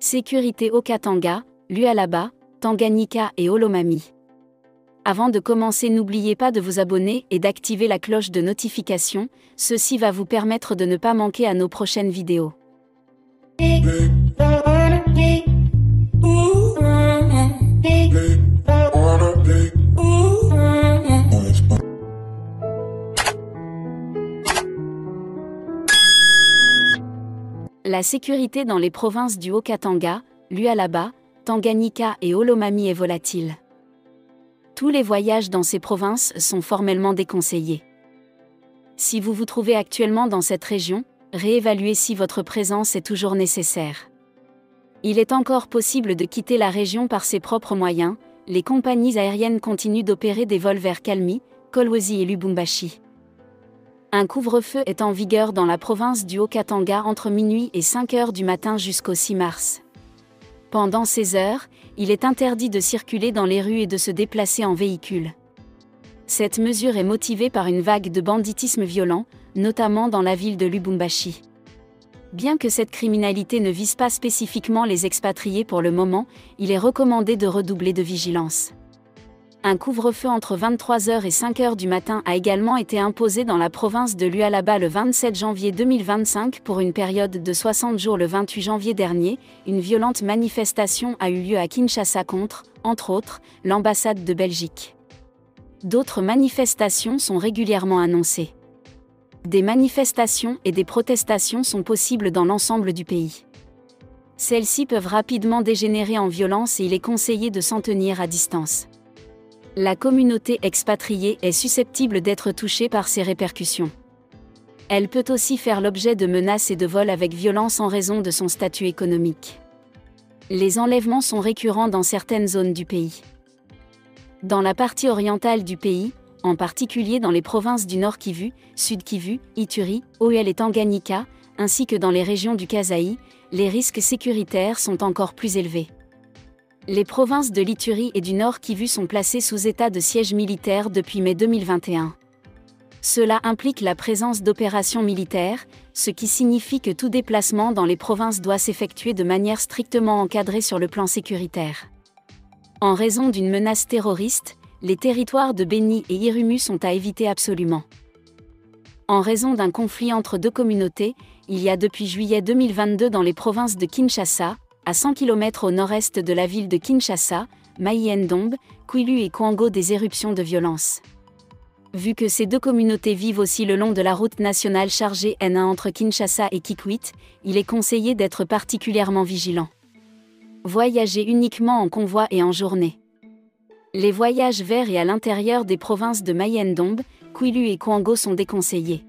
Sécurité au Katanga, Lualaba, Tanganyika et Olomami. Avant de commencer, n'oubliez pas de vous abonner et d'activer la cloche de notification, ceci va vous permettre de ne pas manquer à nos prochaines vidéos. La sécurité dans les provinces du Haut-Katanga, Lualaba, Tanganyika et Olomami est volatile. Tous les voyages dans ces provinces sont formellement déconseillés. Si vous vous trouvez actuellement dans cette région, réévaluez si votre présence est toujours nécessaire. Il est encore possible de quitter la région par ses propres moyens. Les compagnies aériennes continuent d'opérer des vols vers Kalmi, Kolwezi et Lubumbashi. Un couvre-feu est en vigueur dans la province du Haut-Katanga entre minuit et 5 heures du matin jusqu'au 6 mars. Pendant ces heures, il est interdit de circuler dans les rues et de se déplacer en véhicule. Cette mesure est motivée par une vague de banditisme violent, notamment dans la ville de Lubumbashi. Bien que cette criminalité ne vise pas spécifiquement les expatriés pour le moment, il est recommandé de redoubler de vigilance. Un couvre-feu entre 23h et 5h du matin a également été imposé dans la province de Lualaba le 27 janvier 2025 pour une période de 60 jours le 28 janvier dernier. Une violente manifestation a eu lieu à Kinshasa contre, entre autres, l'ambassade de Belgique. D'autres manifestations sont régulièrement annoncées. Des manifestations et des protestations sont possibles dans l'ensemble du pays. Celles-ci peuvent rapidement dégénérer en violence et il est conseillé de s'en tenir à distance. La communauté expatriée est susceptible d'être touchée par ces répercussions. Elle peut aussi faire l'objet de menaces et de vols avec violence en raison de son statut économique. Les enlèvements sont récurrents dans certaines zones du pays. Dans la partie orientale du pays, en particulier dans les provinces du Nord Kivu, Sud Kivu, Ituri, OL et Tanganyika, ainsi que dans les régions du Kasaï, les risques sécuritaires sont encore plus élevés. Les provinces de l'Ituri et du Nord Kivu sont placées sous état de siège militaire depuis mai 2021. Cela implique la présence d'opérations militaires, ce qui signifie que tout déplacement dans les provinces doit s'effectuer de manière strictement encadrée sur le plan sécuritaire. En raison d'une menace terroriste, les territoires de Beni et Irumu sont à éviter absolument. En raison d'un conflit entre deux communautés, il y a depuis juillet 2022 dans les provinces de Kinshasa, à 100 km au nord-est de la ville de Kinshasa, Mayi-Ndombe, Kwilu et Kwango des éruptions de violence. Vu que ces deux communautés vivent aussi le long de la route nationale chargée N1 entre Kinshasa et Kikwit, il est conseillé d'être particulièrement vigilant. Voyagez uniquement en convoi et en journée. Les voyages vers et à l'intérieur des provinces de Mayi-Ndombe, Kwilu et Kwango sont déconseillés.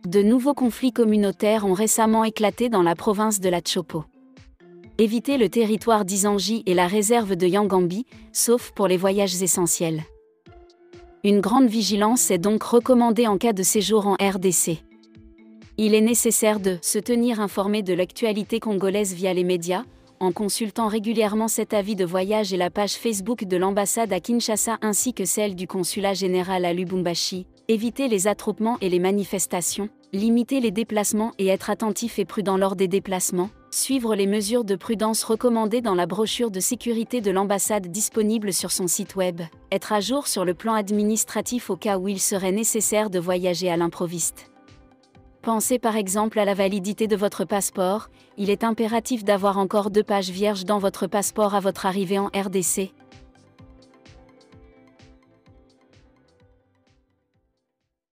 De nouveaux conflits communautaires ont récemment éclaté dans la province de la Tshopo. Évitez le territoire d'Izangi et la réserve de Yangambi, sauf pour les voyages essentiels. Une grande vigilance est donc recommandée en cas de séjour en RDC. Il est nécessaire de se tenir informé de l'actualité congolaise via les médias, en consultant régulièrement cet avis de voyage et la page Facebook de l'ambassade à Kinshasa ainsi que celle du consulat général à Lubumbashi. Évitez les attroupements et les manifestations, limiter les déplacements et être attentif et prudent lors des déplacements. Suivre les mesures de prudence recommandées dans la brochure de sécurité de l'ambassade disponible sur son site web. Être à jour sur le plan administratif au cas où il serait nécessaire de voyager à l'improviste. Pensez par exemple à la validité de votre passeport. Il est impératif d'avoir encore 2 pages vierges dans votre passeport à votre arrivée en RDC.